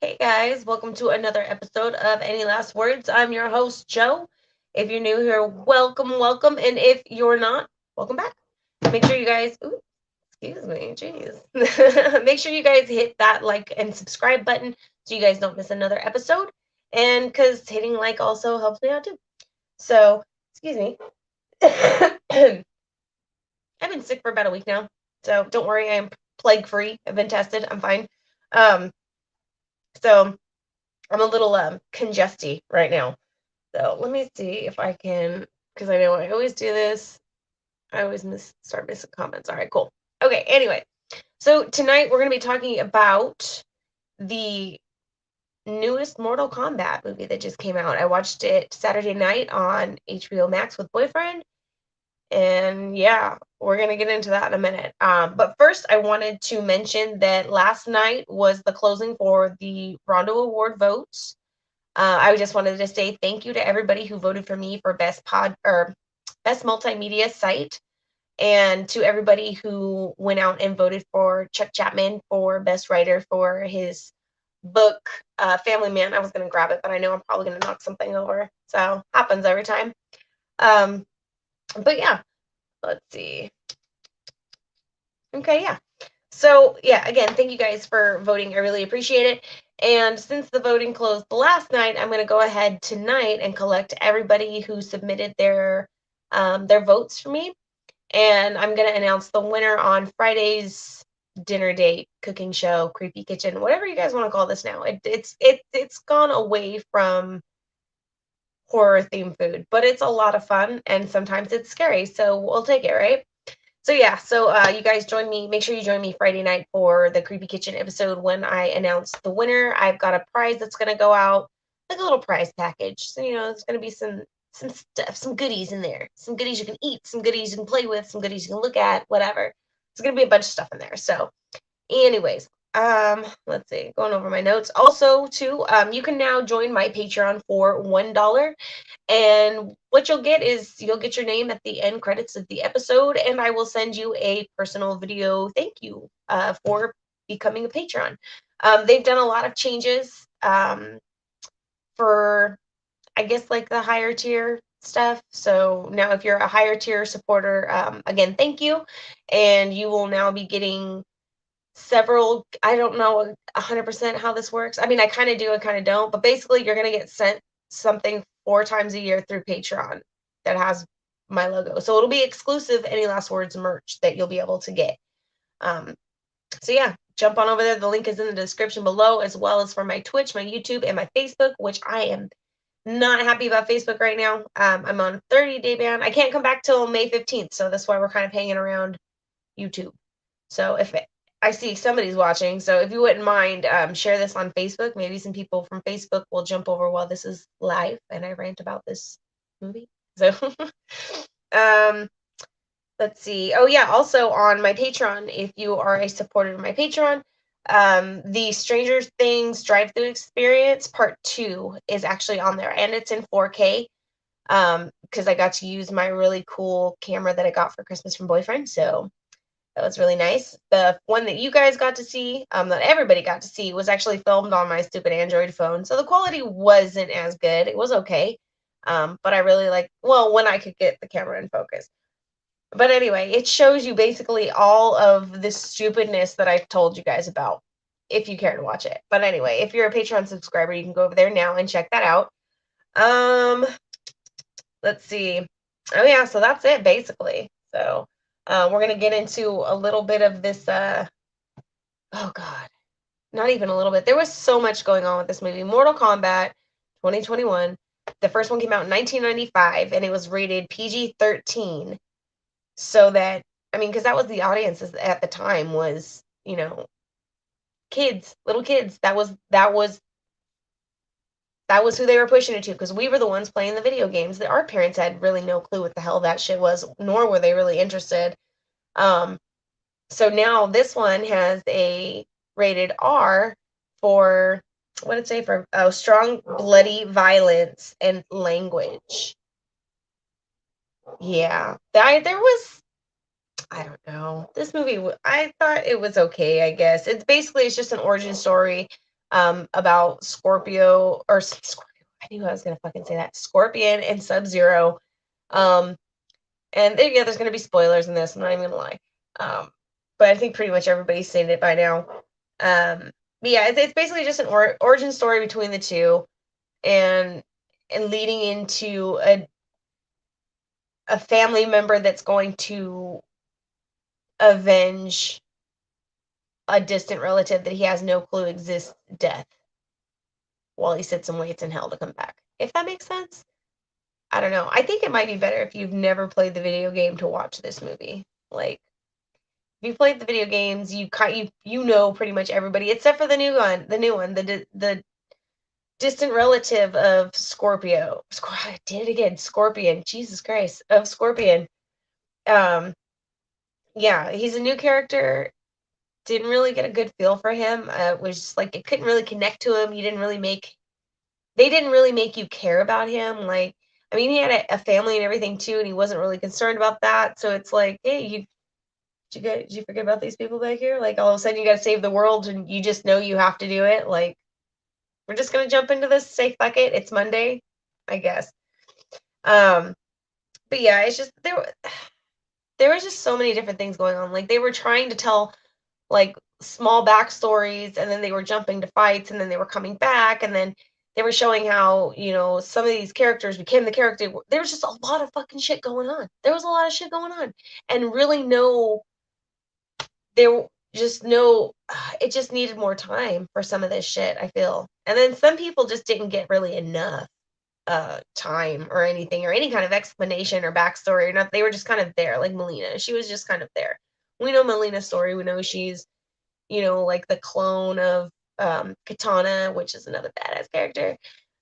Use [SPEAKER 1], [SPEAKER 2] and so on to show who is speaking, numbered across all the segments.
[SPEAKER 1] Hey guys, welcome to another episode of Any Last Words. I'm your host, Joe. If you're new here, welcome. And if you're not, welcome back. Make sure you guys, excuse me, jeez. Make sure you guys hit that like and subscribe button so you guys don't miss another episode. And because hitting like also helps me out too. So, excuse me. I've been sick for about a week now. So don't worry, I am plague free. I've been tested. I'm fine. Um, so I'm a little congesty right now. So let me see if I can, because I know I always do this. I always start missing comments. All right, cool. Okay, anyway. So tonight we're going to be talking about the newest Mortal Kombat movie that just came out. I watched it Saturday night on HBO Max with boyfriend. And yeah, we're going to get into that in a minute. But first, I wanted to mention that last night was the closing for the Rondo Award votes. I just wanted to say thank you to everybody who voted for me for best multimedia site, and to everybody who went out and voted for Chuck Chapman for best writer for his book, Family Man. I was going to grab it, but I know I'm probably going to knock something over. So happens every time. But yeah, let's see. Okay, yeah. So yeah, again, thank you guys for voting. I really appreciate it. And since the voting closed last night, I'm going to go ahead tonight and collect everybody who submitted their votes for me, and I'm going to announce the winner on Friday's dinner date, cooking show, creepy kitchen, whatever you guys want to call this now. It's gone away from horror themed food, but it's a lot of fun, and sometimes it's scary, so we'll take it, right? So yeah, you guys join me. Make sure you join me Friday night for the Creepy Kitchen episode when I announce the winner. I've got a prize that's gonna go out, like a little prize package. So there's gonna be some stuff, some goodies in there, some goodies you can eat, some goodies you can play with, some goodies you can look at, whatever. There's gonna be a bunch of stuff in there. So, anyways, let's see, going over my notes. Also, too, you can now join my Patreon for $1. And what you'll get is you'll get your name at the end credits of the episode, and I will send you a personal video thank you for becoming a patron. They've done a lot of changes for, I guess, like the higher tier stuff. So now if you're a higher tier supporter, again, thank you. And you will now be getting several, I don't know 100% how this works. I mean, I kind of do, I kind of don't, but basically you're going to get sent something 4 times a year through Patreon that has my logo. So it'll be exclusive Any Last Words merch that you'll be able to get. So yeah, jump on over there. The link is in the description below, as well as for my Twitch, my YouTube, and my Facebook, which I am not happy about Facebook right now. I'm on 30-day ban. I can't come back till May 15th, so that's why we're kind of hanging around YouTube. So I see somebody's watching, so if you wouldn't mind, share this on Facebook. Maybe some people from Facebook will jump over while this is live and I rant about this movie. So, let's see. Oh yeah, also on my Patreon, if you are a supporter of my Patreon, the Stranger Things drive-through experience part 2 is actually on there, and it's in 4K. Because I got to use my really cool camera that I got for Christmas from boyfriend, so that was really nice. The one that you guys got to see, that everybody got to see, was actually filmed on my stupid Android phone. So the quality wasn't as good. It was okay. But I really when I could get the camera in focus. But anyway, it shows you basically all of the stupidness that I've told you guys about, if you care to watch it. But anyway, if you're a Patreon subscriber, you can go over there now and check that out. Let's see. Oh yeah, so that's it basically. So we're gonna get into a little bit of this. Oh God, not even a little bit. There was so much going on with this movie. Mortal Kombat 2021. The first one came out in 1995, and it was rated PG-13. So that, I mean, because that was the audience at the time, was kids, little kids. That was who they were pushing it to, because we were the ones playing the video games. That our parents had really no clue what the hell that shit was, nor were they really interested. So now this one has a rated R for, what did it say, for strong bloody violence and language. Yeah, there was, I don't know. This movie, I thought it was okay, I guess. It's just an origin story about Scorpio, or Scorpio, I knew I was going to fucking say that, Scorpion and Sub-Zero. And yeah, there's going to be spoilers in this, I'm not even going to lie. But I think pretty much everybody's seen it by now. But yeah, it's basically just an origin story between the two, and leading into a family member that's going to avenge a distant relative that he has no clue exists death while he sits and waits in hell to come back. If that makes sense? I don't know. I think it might be better if you've never played the video game to watch this movie. Like, if you played the video games, you know pretty much everybody except for the new one, the distant relative of Scorpio. I did it again. Scorpion. Jesus Christ. Of Scorpion. Yeah, he's a new character. Didn't really get a good feel for him. It was just like, it couldn't really connect to him. They didn't really make you care about him. Like, I mean, he had a family and everything too, and he wasn't really concerned about that. So it's like, hey, did you forget about these people back here? Like, all of a sudden you got to save the world, and you just know you have to do it. Like, we're just gonna jump into this. Say fuck it. It's Monday, I guess. But yeah, it's just there was just so many different things going on. Like, they were trying to tell like small backstories, and then they were jumping to fights, and then they were coming back, and then they were showing how, some of these characters became the character. There was just a lot of fucking shit going on. There was a lot of shit going on. And really there just no, it just needed more time for some of this shit, I feel. And then some people just didn't get really enough time or anything, or any kind of explanation or backstory or nothing. They were just kind of there, like Melina. She was just kind of there. We know Melina's story. We know she's, like the clone of Katana, which is another badass character.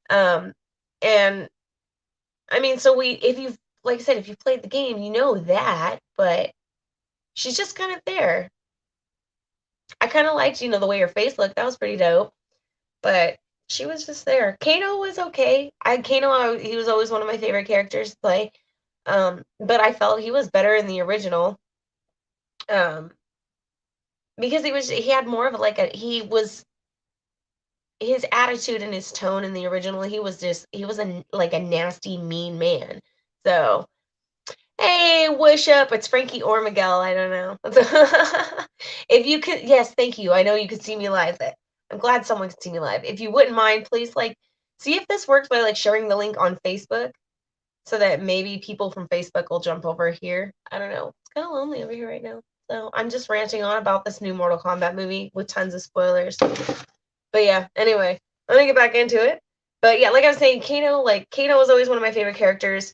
[SPEAKER 1] And I mean, so if you've, like I said, if you played the game, you know that, but she's just kind of there. I kind of liked, the way her face looked. That was pretty dope. But she was just there. Kano was okay. Kano, he was always one of my favorite characters to play. But I felt he was better in the original. Because he had more of his attitude and his tone in the original, he was like a nasty, mean man. So, hey, wish up, it's Frankie or Miguel, I don't know. If you could, yes, thank you. I know you could see me live. I'm glad someone could see me live. If you wouldn't mind, please, see if this works by, sharing the link on Facebook, so that maybe people from Facebook will jump over here. I don't know. It's kind of lonely over here right now. So I'm just ranting on about this new Mortal Kombat movie with tons of spoilers. But yeah, anyway, I'm gonna get back into it. But yeah, like I was saying, Kano was always one of my favorite characters.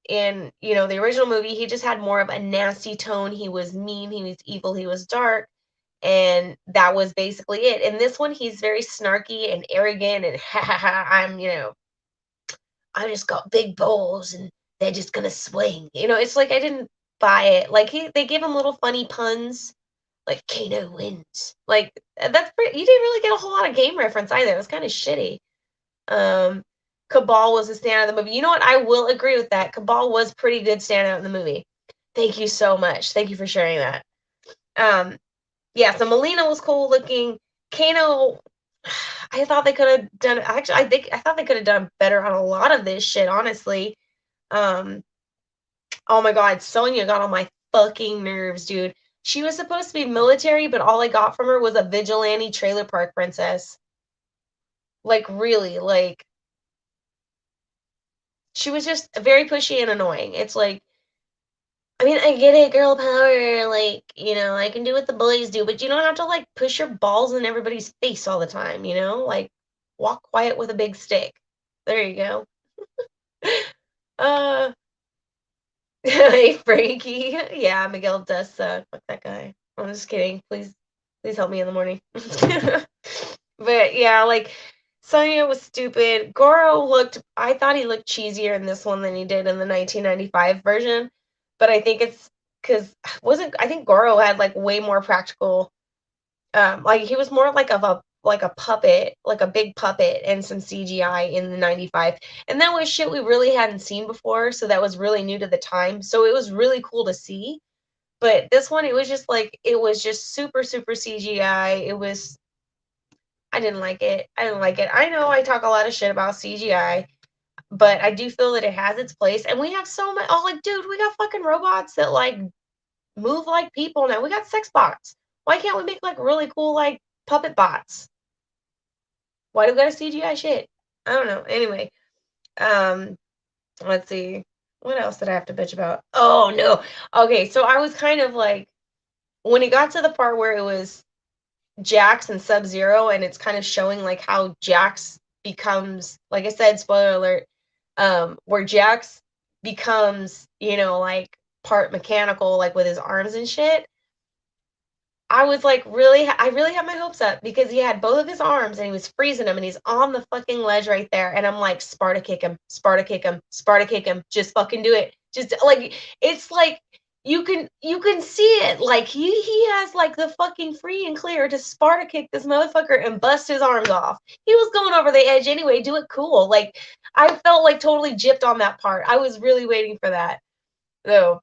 [SPEAKER 1] In, the original movie, he just had more of a nasty tone. He was mean, he was evil, he was dark, and that was basically it. In this one, he's very snarky and arrogant, and I just got big balls and they're just gonna swing. It's like, I didn't buy it. Like, they give him little funny puns, like Kano wins. Like, that's pretty. You didn't really get a whole lot of game reference either. It was kind of shitty. Cabal was a standout of the movie. You know what? I will agree with that. Cabal was pretty good standout in the movie. Thank you so much. Thank you for sharing that. Yeah, so Melina was cool looking. Kano, I thought they could have done. Actually, I thought they could have done better on a lot of this shit. Honestly, oh my god, Sonya got on my fucking nerves, dude. She was supposed to be military, but all I got from her was a vigilante trailer park princess. Like, really, she was just very pushy and annoying. It's like, I mean, I get it, girl power, I can do what the boys do, but you don't have to, push your balls in everybody's face all the time, walk quiet with a big stick. There you go. Hey, Frankie. Yeah, Miguel does suck. Fuck that guy. I'm just kidding. Please help me in the morning. But yeah, Sonya was stupid. I thought he looked cheesier in this one than he did in the 1995 version. But I think it's because I think Goro had way more practical, he was more like a puppet, like a big puppet and some CGI in the 95. And that was shit we really hadn't seen before, so that was really new to the time. So it was really cool to see. But this one, it was just super, super CGI. I didn't like it. I didn't like it. I know I talk a lot of shit about CGI, but I do feel that it has its place. And we have so much. Oh, like, dude, we got fucking robots that like move like people now. We got sex bots. Why can't we make like really cool like puppet bots? Why do we got a CGI shit? I don't know. Anyway, um, let's see. What else did I have to bitch about? Oh no. Okay, so I was kind of like when it got to the part where it was Jax and Sub-Zero, and it's kind of showing like how Jax becomes, like I said, spoiler alert, where Jax becomes, like part mechanical, like with his arms and shit. I was like, I really had my hopes up because he had both of his arms and he was freezing them and he's on the fucking ledge right there. And I'm like, Sparta kick him, Sparta kick him, Sparta kick him. Just fucking do it. Just like, it's like, you can see it. Like he has like the fucking free and clear to Sparta kick this motherfucker and bust his arms off. He was going over the edge anyway. Do it cool. Like I felt like totally gypped on that part. I was really waiting for that. Though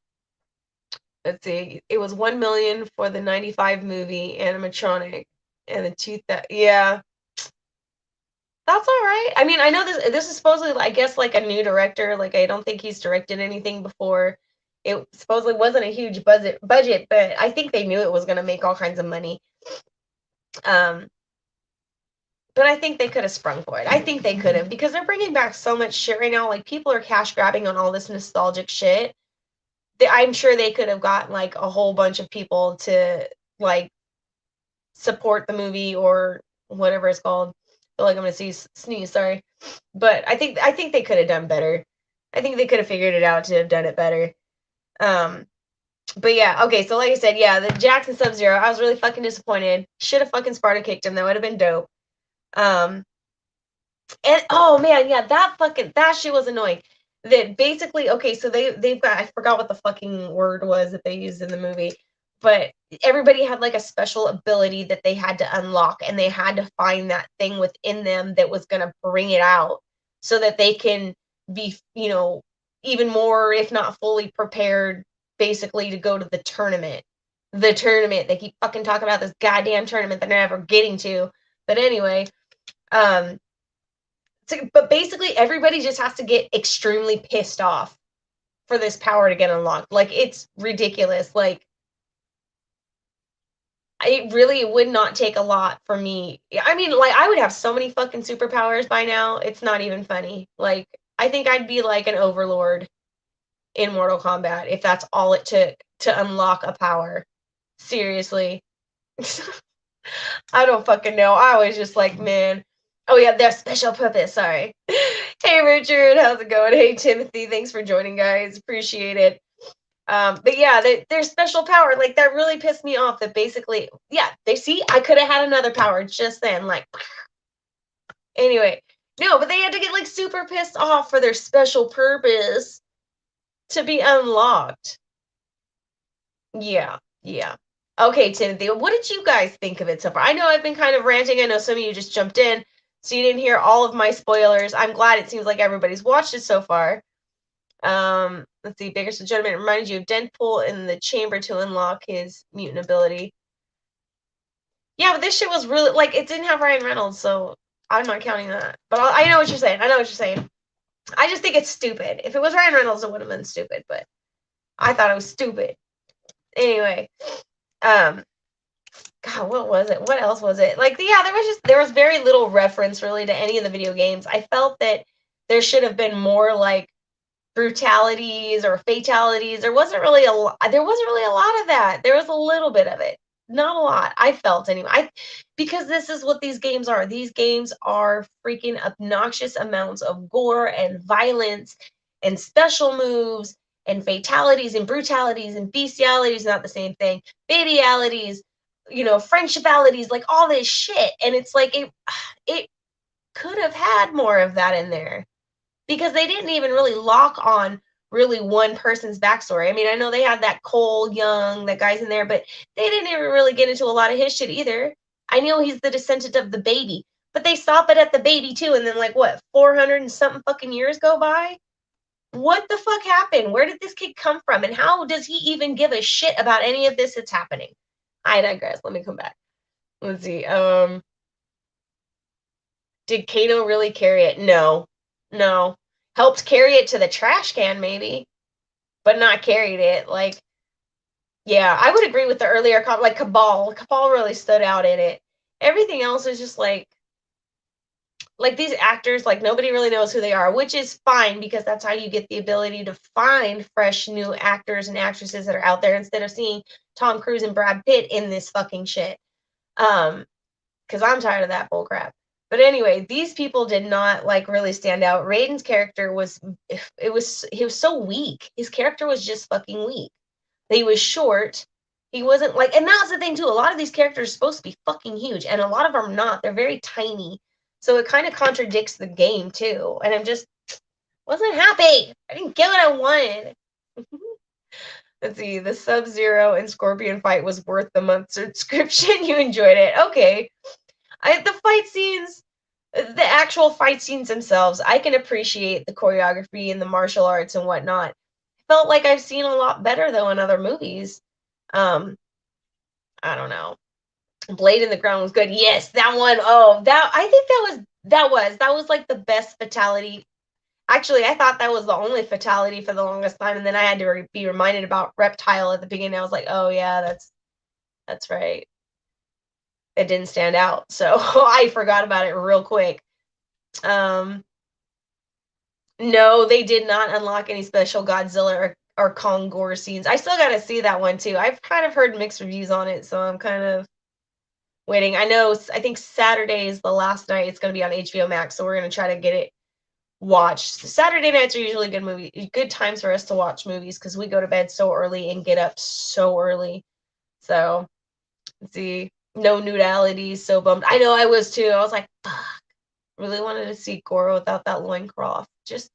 [SPEAKER 1] let's see, it was 1 million for the 95 movie animatronic and the yeah, that's all right. I mean, I know this is supposedly, I guess, like a new director. Like I don't think he's directed anything before. It supposedly wasn't a huge budget, but I think they knew it was going to make all kinds of money. Um but I think they could have sprung for it. I think they could have, because they're bringing back so much shit right now. Like people are cash grabbing on all this nostalgic shit. I'm sure they could have gotten like a whole bunch of people to like support the movie or whatever it's called. I feel like I'm gonna sneeze, sorry. But I think they could have done better. I think they could have figured it out to have done it better. But yeah, okay, so like I said, yeah, the Jackson Sub-Zero, I was really fucking disappointed. Should have fucking Sparta kicked him. That would have been dope. And oh man, yeah, that shit was annoying. That basically, okay, so they've got, I forgot what the fucking word was that they used in the movie, but everybody had like a special ability that they had to unlock, and they had to find that thing within them that was gonna bring it out so that they can be, even more, if not fully prepared, basically to go to the tournament. The tournament. They keep fucking talking about this goddamn tournament that they're never getting to. But anyway, um, but basically everybody just has to get extremely pissed off for this power to get unlocked. Like it's ridiculous. Like it really would not take a lot for me. I mean, like I would have so many fucking superpowers by now. It's not even funny. Like I think I'd be like an overlord in Mortal Kombat if that's all it took to unlock a power. Seriously. I don't fucking know. I was just like, man. Oh yeah, they're special purpose. Sorry. Hey Richard, how's it going? Hey Timothy, thanks for joining, guys. Appreciate it. But yeah, their special power, like that really pissed me off. That basically, yeah, they see I could have had another power just then. Like, anyway, no, but they had to get like super pissed off for their special purpose to be unlocked. Yeah, yeah. Okay, Timothy, what did you guys think of it so far? I know I've been kind of ranting. I know some of you just jumped in, so you didn't hear all of my spoilers. I'm glad it seems like everybody's watched it so far. Let's see, Baker's Judgment reminded you of Deadpool in the chamber to unlock his mutant ability. Yeah, but this shit was really, like, it didn't have Ryan Reynolds, so I'm not counting that. But I know what you're saying. I know what you're saying. I just think it's stupid. If it was Ryan Reynolds, it would have been stupid, but I thought it was stupid. Anyway, God, what was it? What else was it? Like, yeah, there was very little reference really to any of the video games. I felt that there should have been more like brutalities or fatalities. There wasn't really a lot of that. There was a little bit of it. Not a lot. I felt anyway. Because this is what these games are. These games are freaking obnoxious amounts of gore and violence and special moves and fatalities and brutalities and bestialities, not the same thing. Babyalities, friendshipalities, like all this shit. And it's like it could have had more of that in there, because they didn't even really lock on really one person's backstory. I mean, I know they had that Cole Young, that guy's in there, but they didn't even really get into a lot of his shit either. I know he's the descendant of the baby, but they stop it at the baby too, and then like what, 400 and something fucking years go by? What the fuck happened? Where did this kid come from? And how does he even give a shit about any of this that's happening? I digress. Let me come back. Let's see. Did Kano really carry it? No. No. Helped carry it to the trash can, maybe, but not carried it. Like, yeah, I would agree with the earlier comment, like Cabal. Cabal really stood out in it. Everything else is just like these actors, like nobody really knows who they are, which is fine because that's how you get the ability to find fresh new actors and actresses that are out there instead of seeing Tom Cruise and Brad Pitt in this fucking shit. Because I'm tired of that bullcrap. But anyway, these people did not like really stand out. Raiden's character was he was so weak. His character was just fucking weak. He was short. He wasn't like, and that was the thing too. A lot of these characters are supposed to be fucking huge, and a lot of them are not. They're very tiny. So it kind of contradicts the game too. And I'm just wasn't happy. I didn't get what I wanted. Let's see. The Sub-Zero and Scorpion fight was worth the month subscription. You enjoyed it. Okay. The fight scenes, the actual fight scenes themselves, I can appreciate the choreography and the martial arts and whatnot. Felt like I've seen a lot better though in other movies. I don't know. Blade in the Ground was good. Yes, that one. Oh, that I think that was like the best fatality. Actually, I thought that was the only fatality for the longest time, and then I had to be reminded about Reptile at the beginning. I was like, oh yeah, that's right. It didn't stand out, so I forgot about it real quick. No, they did not unlock any special Godzilla or Kong gore scenes. I still got to see that one too. I've kind of heard mixed reviews on it, so I'm kind of waiting. I think Saturday is the last night it's going to be on HBO Max, so we're going to try to get it watched. Saturday nights are usually good times for us to watch movies because we go to bed so early and get up so early. So, let's see. No nudality, so bummed. I know I was too. I was like, fuck. Really wanted to see Goro without that loincloth. Just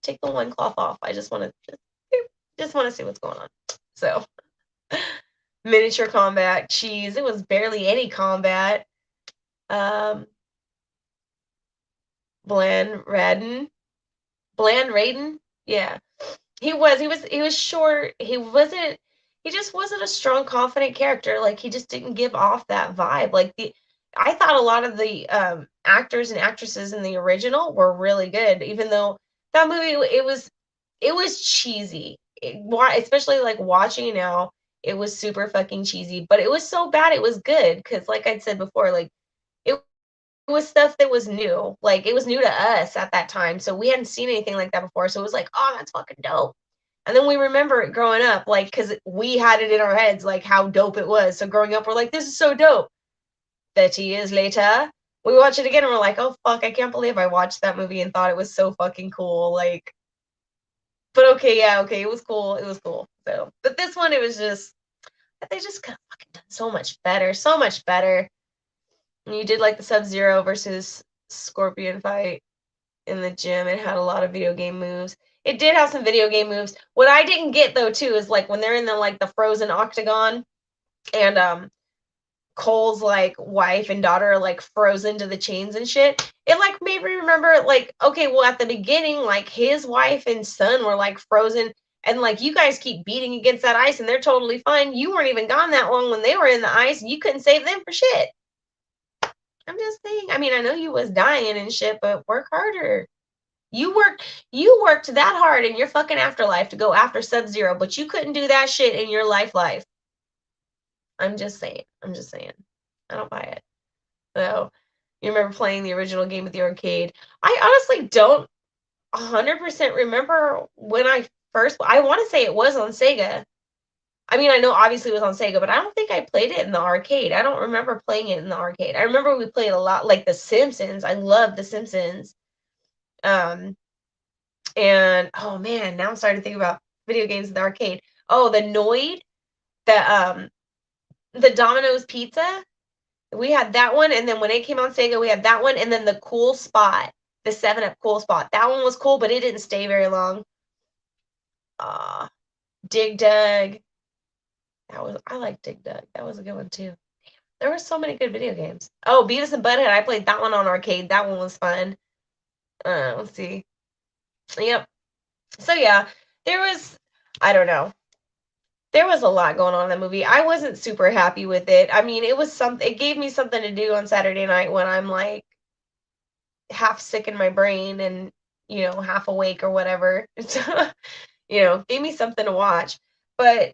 [SPEAKER 1] take the loincloth off. I just want to see what's going on. So, miniature combat. Cheese. It was barely any combat. Bland Raiden. Yeah. He was short. He just wasn't a strong, confident character. Like he just didn't give off that vibe. I thought a lot of the actors and actresses in the original were really good, even though that movie it was cheesy. Especially like watching now, it was super fucking cheesy. But it was so bad it was good because, like I said before, like it was stuff that was new. Like it was new to us at that time, so we hadn't seen anything like that before. So it was like, oh, that's fucking dope. And then we remember it growing up, like because we had it in our heads, like how dope it was. So growing up, we're like, this is so dope. 30 years later, we watch it again and we're like, oh fuck, I can't believe I watched that movie and thought it was so fucking cool. Like, but okay, yeah, okay, it was cool. It was cool. So, but this one, it was just they just could have fucking done so much better, so much better. And you did like the Sub-Zero versus Scorpion fight in the gym. It had a lot of video game moves. It did have some video game moves. What I didn't get though too is like when they're in the frozen octagon and Cole's like wife and daughter are like frozen to the chains and shit. It like made me remember like, okay, well at the beginning, like his wife and son were like frozen and like you guys keep beating against that ice and they're totally fine. You weren't even gone that long when they were in the ice and you couldn't save them for shit. I'm just saying, I mean, I know you was dying and shit, but work harder. You worked that hard in your fucking afterlife to go after Sub-Zero, but you couldn't do that shit in your life. I'm just saying. I don't buy it. So, you remember playing the original game at the arcade? I honestly don't 100% remember when I want to say it was on Sega. I mean, I know obviously it was on Sega, but I don't think I played it in the arcade. I don't remember playing it in the arcade. I remember we played a lot, like The Simpsons. I love The Simpsons. And oh man, now I'm starting to think about video games in the arcade. Oh, the Noid, the Domino's Pizza. We had that one, and then when it came on Sega, we had that one, and then the Cool Spot, the 7-Up Cool Spot. That one was cool, but it didn't stay very long. Dig Dug. I like Dig Dug. That was a good one too. There were so many good video games. Oh, Beavis and Butthead. I played that one on arcade. That one was fun. Let's see. Yep. So yeah, I don't know. There was a lot going on in the movie. I wasn't super happy with it. I mean, it gave me something to do on Saturday night when I'm like half sick in my brain and, you know, half awake or whatever. You know, gave me something to watch. But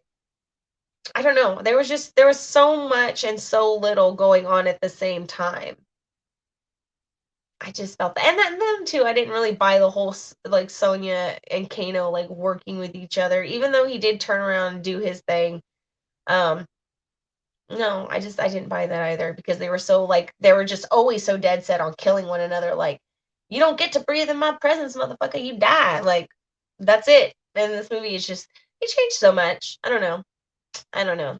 [SPEAKER 1] I don't know. There was so much and so little going on at the same time. I just felt that. And then them too, I didn't really buy the whole like Sonya and Kano like working with each other, even though he did turn around and do his thing. Um, no, I didn't buy that either because they were so like they were just always so dead set on killing one another. Like, you don't get to breathe in my presence, motherfucker, you die. Like, that's it. And this movie is just it changed so much. I don't know. I don't know.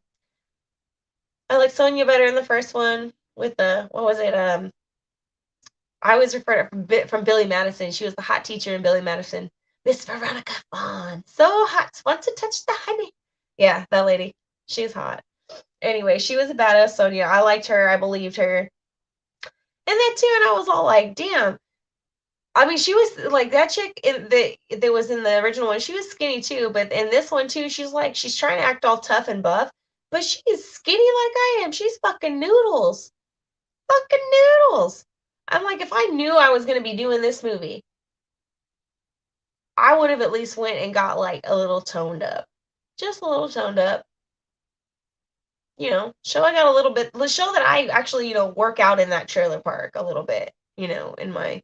[SPEAKER 1] I like Sonya better in the first one with the what was it? I always refer to her from Billy Madison. She was the hot teacher in Billy Madison. Miss Veronica Vaughn. So hot. Wants to touch the honey. Yeah, that lady. She's hot. Anyway, she was a badass Sonya. I liked her. I believed her. And that too, and I was all like, damn. I mean, she was like that chick that was in the original one. She was skinny too, but in this one too, she's trying to act all tough and buff, but she's skinny like I am. She's fucking noodles. Fucking noodles. I'm like, if I knew I was going to be doing this movie, I would have at least went and got like a little toned up. Just a little toned up. You know, show I got a little bit, show that I actually, you know, work out in that trailer park a little bit, you know, in my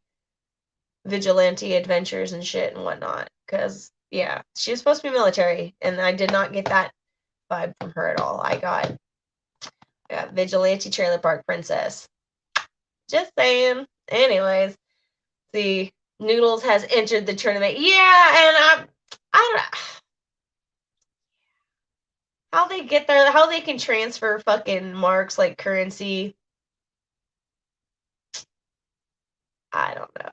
[SPEAKER 1] vigilante adventures and shit and whatnot. Because, yeah, she was supposed to be military, and I did not get that vibe from her at all. I got vigilante trailer park princess. Just saying. Anyways, the Noodles has entered the tournament. Yeah, and I don't know how they get there, how they can transfer fucking marks like currency. I don't know.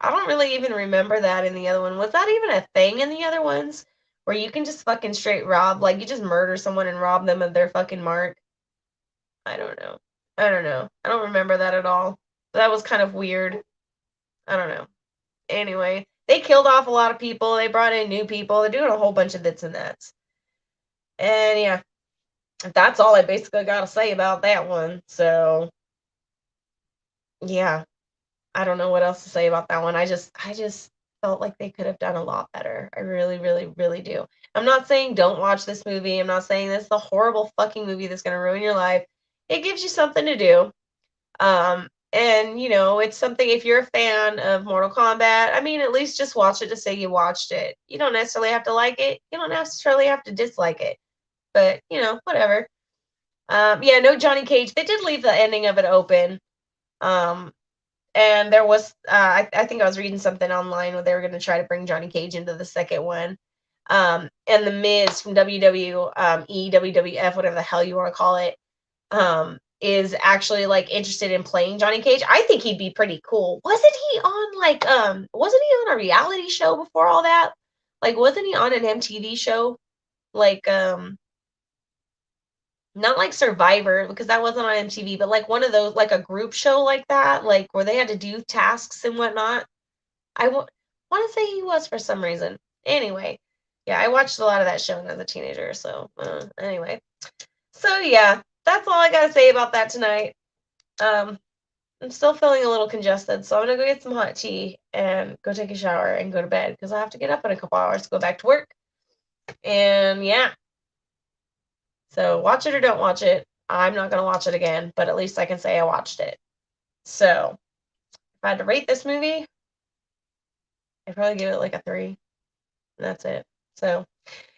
[SPEAKER 1] I don't really even remember that in the other one. Was that even a thing in the other ones? Where you can just fucking straight rob, like you just murder someone and rob them of their fucking mark? I don't know. I don't know. I don't remember that at all. That was kind of weird. I don't know. Anyway, they killed off a lot of people. They brought in new people. They're doing a whole bunch of this and that. And yeah, that's all I basically got to say about that one. So yeah, I don't know what else to say about that one. I just felt like they could have done a lot better. I really, really, really do. I'm not saying don't watch this movie. I'm not saying this is a horrible fucking movie that's going to ruin your life. It gives you something to do. And you know, it's something if you're a fan of Mortal Kombat, I mean, at least just watch it to say you watched it. You don't necessarily have to like it. You don't necessarily have to dislike it. But, you know, whatever. Yeah, no Johnny Cage. They did leave the ending of it open. And there was, I think I was reading something online where they were going to try to bring Johnny Cage into the second one. And the Miz from WWE, WWF, whatever the hell you want to call it, is actually like interested in playing Johnny Cage. I think he'd be pretty cool. Wasn't he on a reality show before all that? Like, wasn't he on an MTV show? Like, not like Survivor, because that wasn't on MTV, but like one of those, like a group show like that, like where they had to do tasks and whatnot. I want to say he was for some reason. Anyway, yeah, I watched a lot of that show as a teenager. So anyway, so yeah, that's all I gotta say about that tonight. I'm still feeling a little congested, so I'm gonna go get some hot tea and go take a shower and go to bed because I have to get up in a couple hours to go back to work. And yeah. So watch it or don't watch it. I'm not going to watch it again, but at least I can say I watched it. So if I had to rate this movie, I'd probably give it like a 3. And that's it. So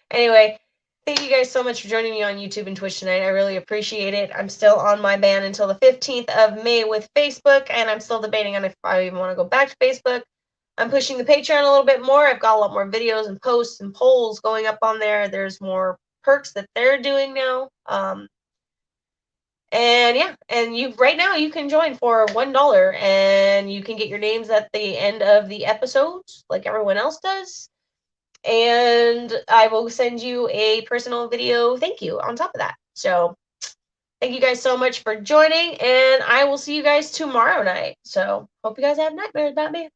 [SPEAKER 1] anyway, thank you guys so much for joining me on YouTube and Twitch tonight. I really appreciate it. I'm still on my ban until the 15th of May with Facebook, and I'm still debating on if I even want to go back to Facebook. I'm pushing the Patreon a little bit more. I've got a lot more videos and posts and polls going up on there. There's more perks that they're doing now. And yeah, and you right now you can join for $1 and you can get your names at the end of the episodes like everyone else does. And I will send you a personal video thank you on top of that. So thank you guys so much for joining, and I will see you guys tomorrow night. So hope you guys have nightmares about me.